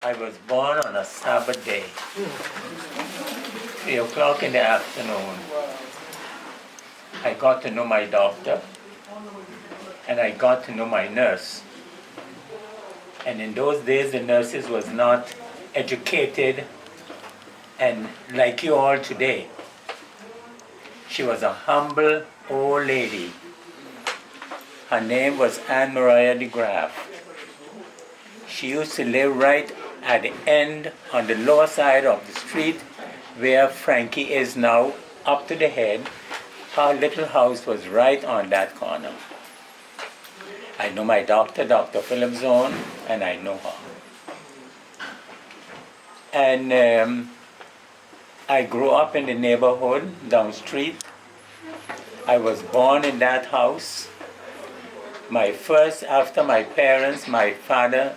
I was born on a Sabbath day, 3 o'clock in the afternoon. I got to know my doctor and I got to know my nurse. And in those days, the nurses was not educated and like you all today. She was a humble old lady. Her name was Anne Maria de Graaf. She used to live right at the end on the lower side of the street where Frankie is now, up to the head. Her little house was right on that corner. I know my doctor, Dr. Philip Zone, and I know her. And I grew up in the neighborhood down street. I was born in that house. After my parents, my father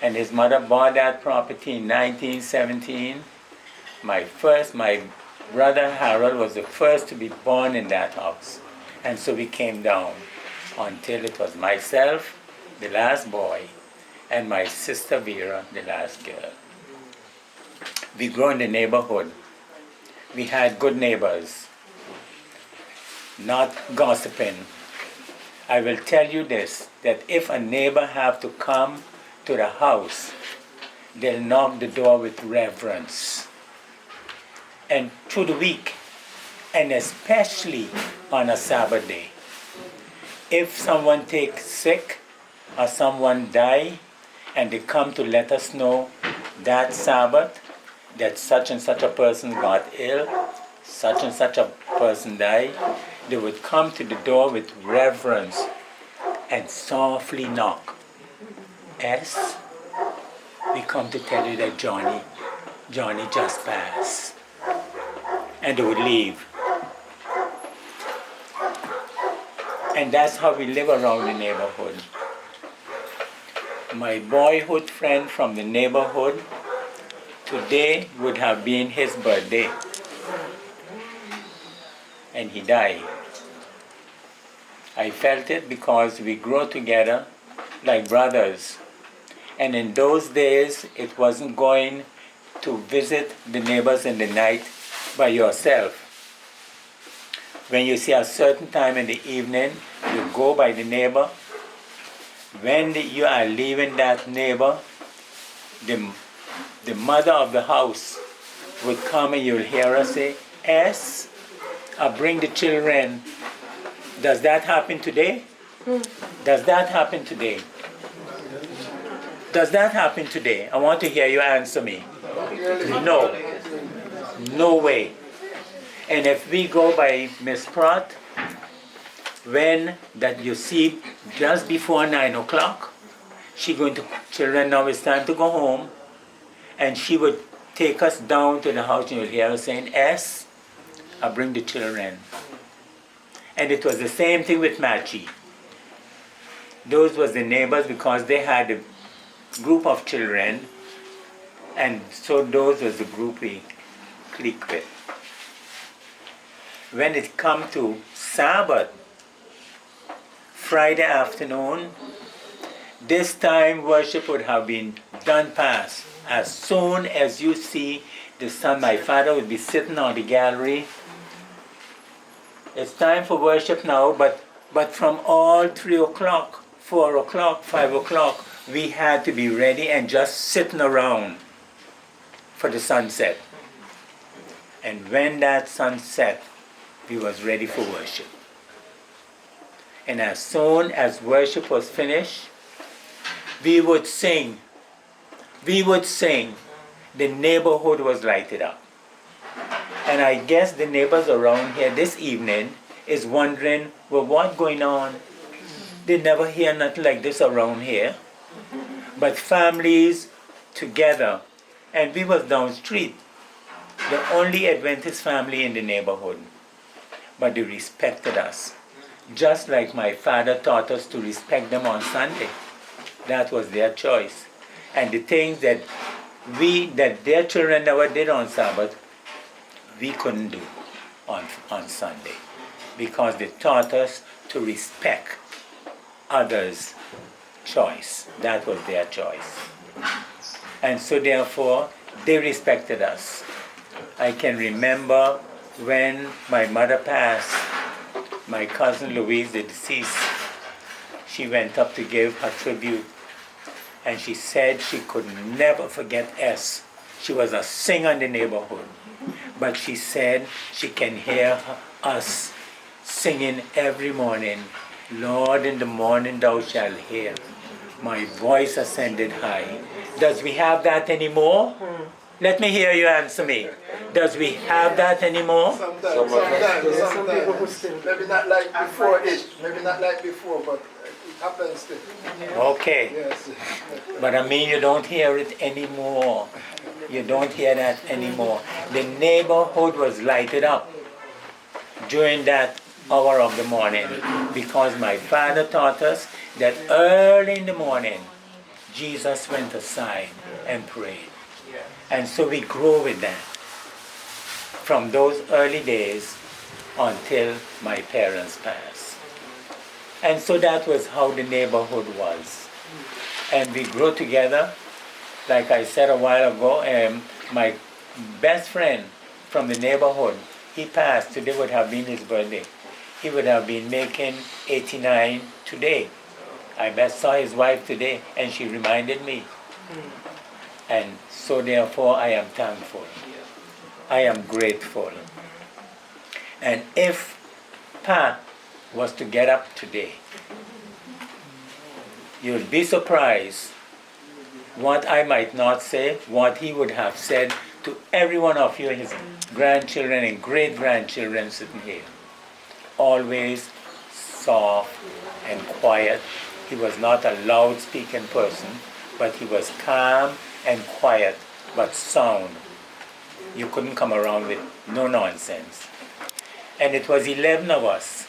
and his mother bought that property in 1917. My brother Harold was the first to be born in that house. And so we came down until it was myself, the last boy, and my sister Vera, the last girl. We grew in the neighborhood. We had good neighbors, not gossiping. I will tell you this, that if a neighbor have to come to the house, they'll knock the door with reverence. And through the week, and especially on a Sabbath day, if someone takes sick or someone die, and they come to let us know that Sabbath, that such and such a person got ill, such and such a person died, they would come to the door with reverence and softly knock. Yes, we come to tell you that Johnny just passed. And they would leave. And that's how we live around the neighborhood. My boyhood friend from the neighborhood, today would have been his birthday. And he died. I felt it because we grew together like brothers. And in those days, it wasn't going to visit the neighbors in the night by yourself. When you see a certain time in the evening, you go by the neighbor. When you are leaving that neighbor, the mother of the house would come and you'll hear her say, "S, I'll bring the children." Does that happen today? Does that happen today? Does that happen today? I want to hear you answer me. No. No way. And if we go by Miss Pratt, when that you see just before 9 o'clock, she going to, children, now it's time to go home, and she would take us down to the house and you'll hear her saying, "S, I'll bring the children." And it was the same thing with Machi. Those was the neighbors because they had a group of children, and so those was the group we clicked with. When it come to Sabbath, Friday afternoon, this time worship would have been done past. As soon as you see the sun, my father would be sitting on the gallery. It's time for worship now, but from all 3 o'clock, 4 o'clock, 5 o'clock, we had to be ready and just sitting around for the sunset. And when that sun set, we was ready for worship. And as soon as worship was finished, we would sing. The neighborhood was lighted up. And I guess the neighbors around here this evening is wondering, well, what's going on? They never hear nothing like this around here. But families together, and we was down street, the only Adventist family in the neighborhood. But they respected us, just like my father taught us to respect them on Sunday. That was their choice. And the things that their children never did on Sabbath, we couldn't do on Sunday, because they taught us to respect others' choice. That was their choice. And so therefore, they respected us. I can remember when my mother passed, my cousin Louise, the deceased, she went up to give her tribute. And she said she could never forget S. She was a singer in the neighborhood. But she said she can hear us singing every morning, Lord, in the morning thou shalt hear my voice ascended high. Does we have that anymore? Let me hear you answer me. Does we have that anymore? Sometimes. Maybe not like before it. Maybe not like before, but it happens still. Okay. Yes. But I mean, you don't hear it anymore. You don't hear that anymore. The neighborhood was lighted up during that hour of the morning because my father taught us that early in the morning, Jesus went aside and prayed. And so we grow with that from those early days until my parents passed. And so that was how the neighborhood was. And we grew together. Like I said a while ago, my best friend from the neighborhood, he passed. Today would have been his birthday. He would have been making 89 today. I best saw his wife today, and she reminded me. And so therefore I am thankful. I am grateful. And if Pa was to get up today, you'll be surprised what I might not say, what he would have said to every one of you, his grandchildren and great-grandchildren sitting here. Always soft and quiet. He was not a loud-speaking person, but he was calm and quiet, but sound. You couldn't come around with no nonsense. And it was 11 of us.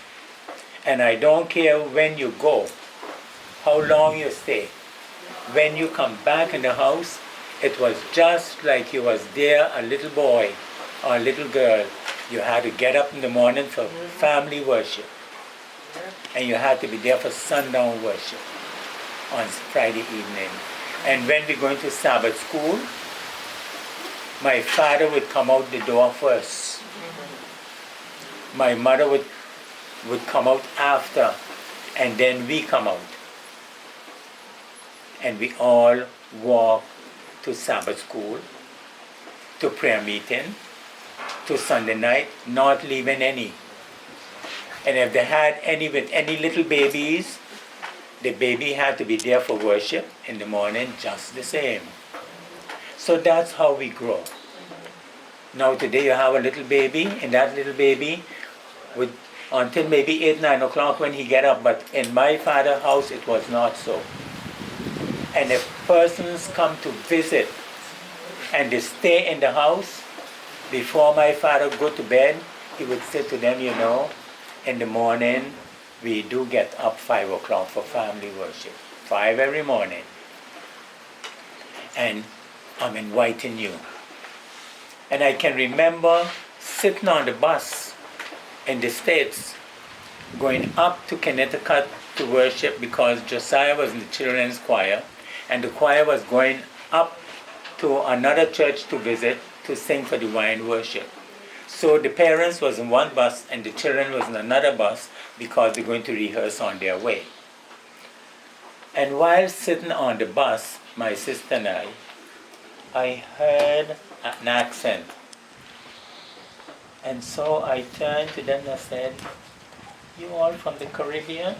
And I don't care when you go, how long you stay. When you come back in the house, it was just like you was there, a little boy or a little girl. You had to get up in the morning for family worship. And you had to be there for sundown worship on Friday evening. And when we go into Sabbath school, my father would come out the door first. My mother would come out after, and then we come out. And we all walk to Sabbath school, to prayer meeting, to Sunday night, not leaving any. And if they had any with any little babies, the baby had to be there for worship in the morning just the same. So that's how we grow. Now today you have a little baby, and that little baby would until maybe 8, 9 o'clock when he get up, but in my father's house it was not so. And if persons come to visit and they stay in the house, before my father go to bed, he would say to them, you know, in the morning we do get up 5 o'clock for family worship. 5 every morning. And I'm inviting you. And I can remember sitting on the bus in the States, going up to Connecticut to worship because Josiah was in the children's choir, and the choir was going up to another church to visit to sing for divine worship. So the parents was in one bus and the children was in another bus because they're going to rehearse on their way. And while sitting on the bus, my sister and I heard an accent. And so I turned to them and I said, you all from the Caribbean?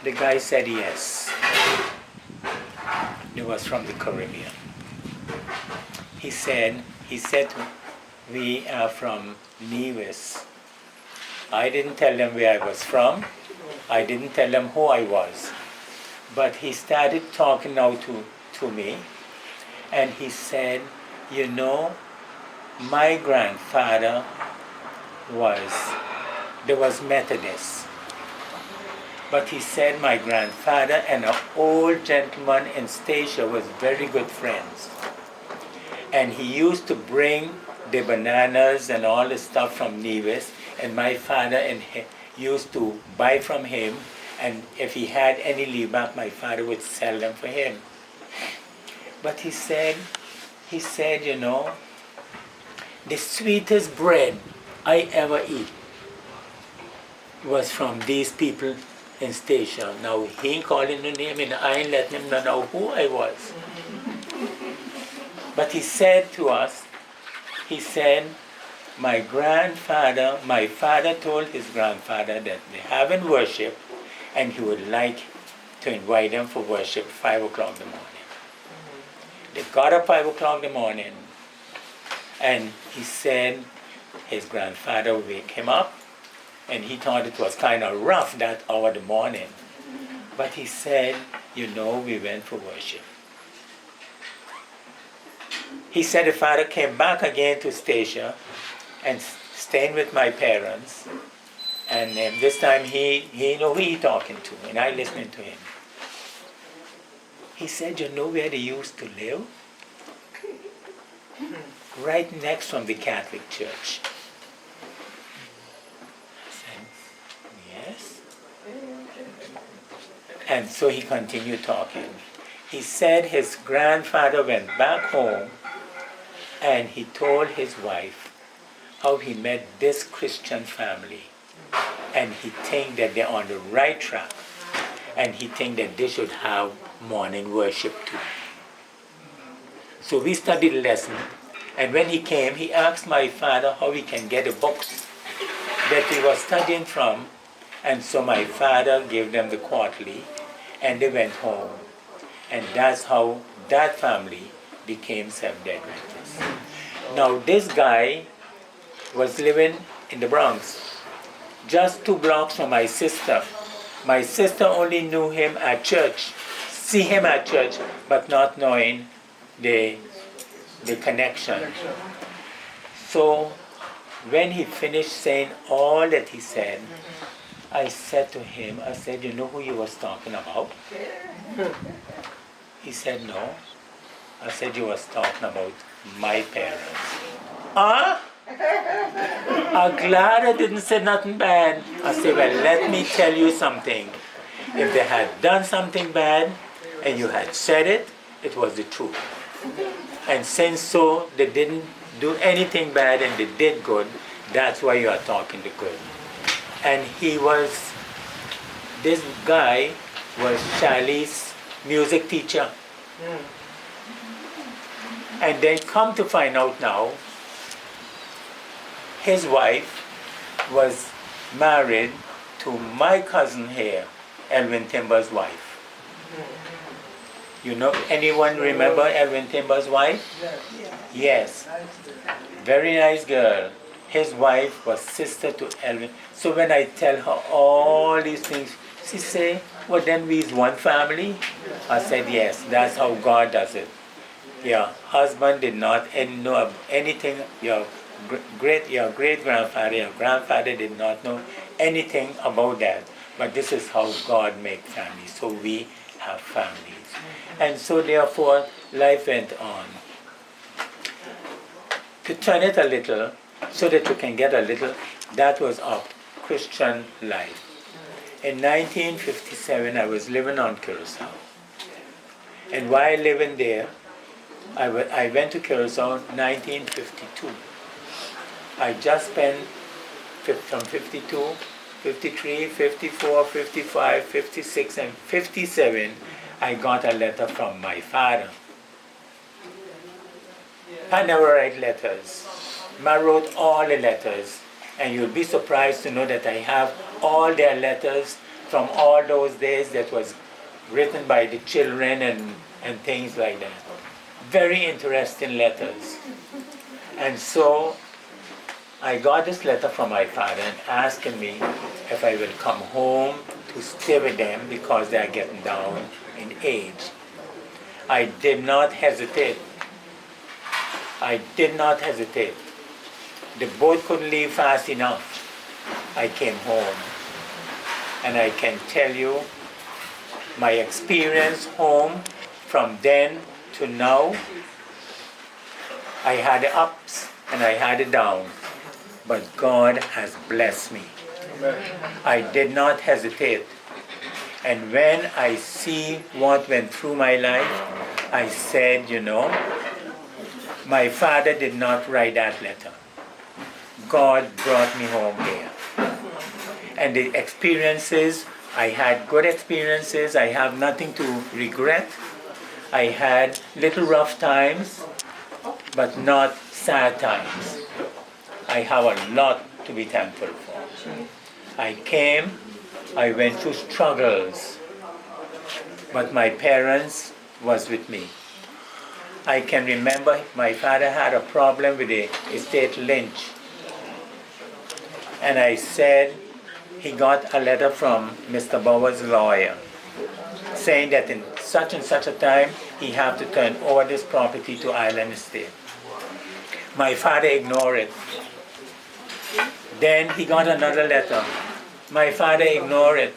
The guy said yes. He was from the Caribbean. He said, we are from Nevis. I didn't tell them where I was from. I didn't tell them who I was. But he started talking now to me. And he said, you know, my grandfather was Methodist. But he said my grandfather and an old gentleman in Stacia was very good friends. And he used to bring the bananas and all the stuff from Nevis, and my father and he used to buy from him, and if he had any leave back, my father would sell them for him. But he said, you know, the sweetest bread I ever eat was from these people in Station. Now, he ain't calling the name and I ain't letting him know who I was. But he said to us, he said, my father told his grandfather that they haven't worship and he would like to invite them for worship 5 o'clock in the morning. They got up 5 o'clock in the morning and he said his grandfather would wake him up and he thought it was kind of rough that hour of the morning. But he said, you know, we went for worship. He said the father came back again to Statia and staying with my parents. And this time he know who he talking to, and I listening to him. He said, you know where they used to live? Right next from the Catholic Church. I said, yes. And so he continued talking. He said his grandfather went back home and he told his wife how he met this Christian family. And he think that they're on the right track. And he think that they should have morning worship too. So we studied the lesson. And when he came, he asked my father how he can get the books that he was studying from. And so my father gave them the quarterly. And they went home. And that's how that family became Seventh-day Adventists. Now this guy was living in the Bronx, just 2 blocks from my sister. My sister only knew him at church, see him at church, but not knowing the connection. So when he finished saying all that he said, I said to him, I said, you know who you was talking about? He said, no. I said, you was talking about my parents. Huh? I'm glad I didn't say nothing bad. I said, well, let me tell you something. If they had done something bad and you had said it, it was the truth. And since so they didn't do anything bad and they did good, that's why you are talking the good. And this guy was Charlie's music teacher. And then come to find out now, his wife was married to my cousin here, Elvin Timber's wife. You know, anyone remember Elvin Timber's wife? Yes. Very nice girl. His wife was sister to Elvin. So when I tell her all these things, she say, well then we is one family? I said, yes, that's how God does it. Your husband did not know anything, your great-grandfather, your grandfather did not know anything about that. But this is how God makes families. So we have families. And so therefore, life went on. To turn it a little, so that you can get a little, that was our Christian life. In 1957, I was living on Curacao. And while living there, I went to Curacao in 1952. I just spent from 52, 53, 54, 55, 56, and 57, I got a letter from my father. I never write letters. I wrote all the letters, and you'll be surprised to know that I have all their letters from all those days that was written by the children and things like that. Very interesting letters. And so I got this letter from my father and asking me if I will come home to stay with them because they are getting down in age. I did not hesitate. I did not hesitate. The boat couldn't leave fast enough. I came home. And I can tell you my experience home from then to now. I had the ups and I had the downs. But God has blessed me. I did not hesitate. And when I see what went through my life, I said, you know, my father did not write that letter. God brought me home here. And the experiences, I had good experiences. I have nothing to regret. I had little rough times, but not sad times. I have a lot to be thankful for. I came, I went through struggles, but my parents was with me. I can remember my father had a problem with the estate lynch. And I said he got a letter from Mr. Bauer's lawyer saying that in such and such a time he had to turn over this property to Island Estate. My father ignored it. Then he got another letter. My father ignored it.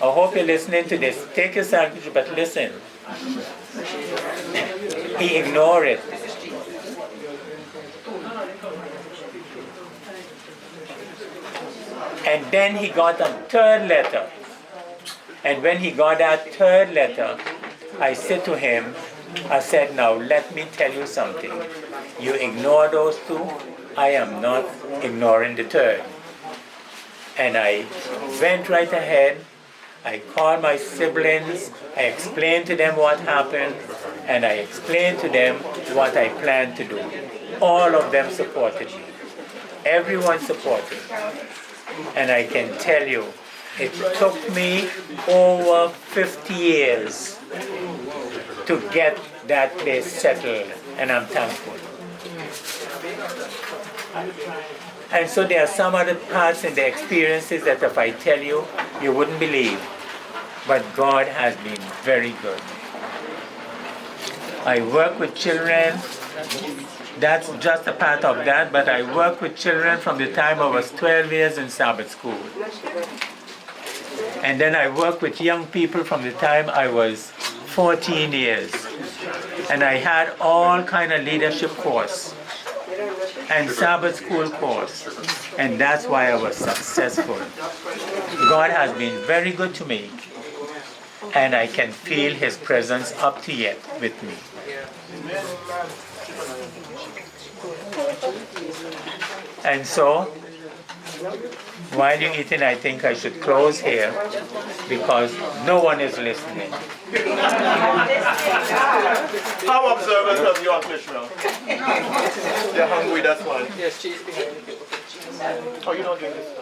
I hope you're listening to this. Take your sandwich, but listen. He ignored it. And then he got a third letter. And when he got that third letter, I said to him, I said, now let me tell you something. You ignore those two, I am not ignoring the third. And I went right ahead. I called my siblings, I explained to them what happened, and I explained to them what I planned to do. All of them supported me. Everyone supported me. And I can tell you, it took me over 50 years to get that place settled, and I'm thankful. And so there are some other parts in the experiences that if I tell you, you wouldn't believe. But God has been very good. I work with children. That's just a part of that, but I work with children from the time I was 12 years in Sabbath school. And then I work with young people from the time I was 14 years. And I had all kind of leadership course and Sabbath school course. And that's why I was successful. God has been very good to me. And I can feel His presence up to yet with me. And so, while you're eating, I think I should close here because no one is listening. How observant of you, Uncle Ishmael? They're hungry, that's why. Yes, cheese behind you. Oh, you don't drink this?